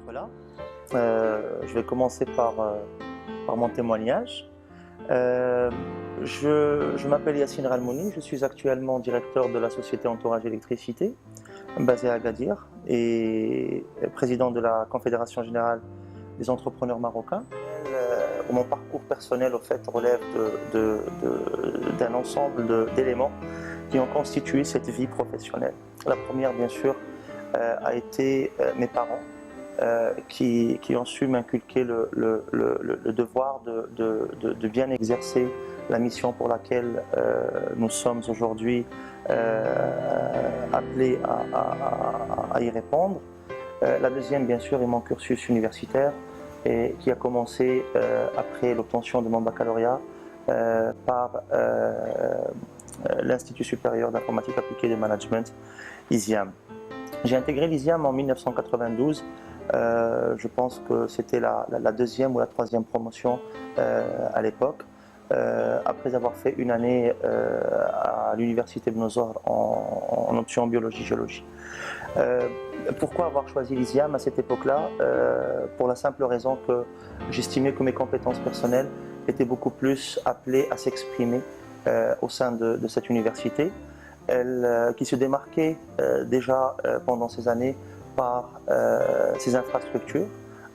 Nicolas. Je vais commencer par mon témoignage. Je m'appelle Yassine Ralmouni, je suis actuellement directeur de la société Entourage Électricité, basée à Agadir, et président de la Confédération Générale des Entrepreneurs Marocains. Mon parcours personnel, au fait, relève d'un ensemble d'éléments qui ont constitué cette vie professionnelle. La première, bien sûr, a été mes parents, qui ont su m'inculquer le devoir de bien exercer la mission pour laquelle nous sommes aujourd'hui appelés à y répondre. La deuxième, bien sûr, est mon cursus universitaire, et qui a commencé après l'obtention de mon baccalauréat par l'Institut supérieur d'informatique appliquée et de management, ISIAM. J'ai intégré l'ISIAM en 1992. Je pense que c'était la deuxième ou la troisième promotion à l'époque, après avoir fait une année à l'université de Nosor en option biologie-géologie. Pourquoi avoir choisi l'ISIAM à cette époque-là? Pour la simple raison que j'estimais que mes compétences personnelles étaient beaucoup plus appelées à s'exprimer au sein de cette université, qui se démarquait déjà pendant ces années par ses infrastructures,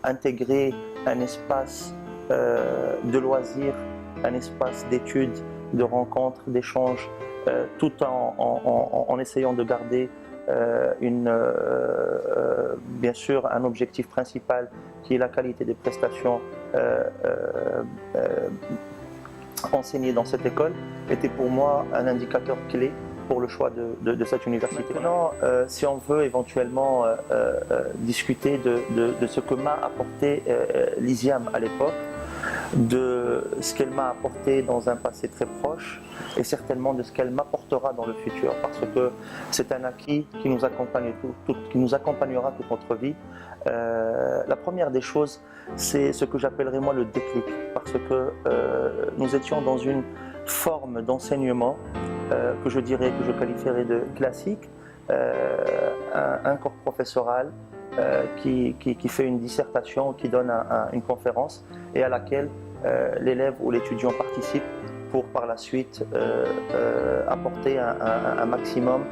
intégrer un espace de loisirs, un espace d'études, de rencontres, d'échanges, tout en essayant de garder bien sûr un objectif principal qui est la qualité des prestations enseignées dans cette école, était pour moi un indicateur clé pour le choix de cette université. Maintenant, si on veut éventuellement discuter de ce que m'a apporté l'ISIAM à l'époque, de ce qu'elle m'a apporté dans un passé très proche et certainement de ce qu'elle m'apportera dans le futur, parce que c'est un acquis qui nous accompagnera toute notre vie. La première des choses, c'est ce que j'appellerais moi le déclic, parce que nous étions dans une forme d'enseignement que je qualifierais de classique, un corps professoral qui fait une dissertation, qui donne une conférence et à laquelle l'élève ou l'étudiant participe pour par la suite apporter un maximum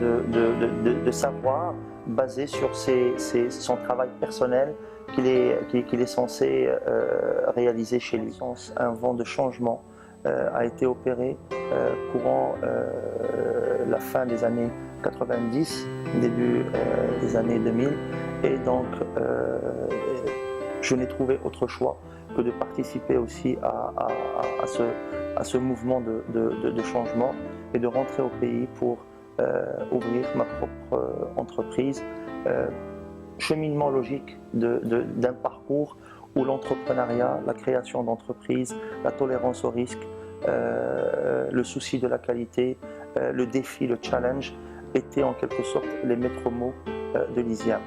de savoir basé sur son travail personnel qu'il est censé réaliser chez lui. Un vent de changement a été opéré courant la fin des années 90, début des années 2000, et donc je n'ai trouvé autre choix que de participer aussi à ce mouvement de changement et de rentrer au pays pour ouvrir ma propre entreprise. Cheminement logique d'un parcours où l'entrepreneuriat, la création d'entreprises, la tolérance au risque, le souci de la qualité, le défi, le challenge étaient en quelque sorte les maîtres mots de l'ISIAM.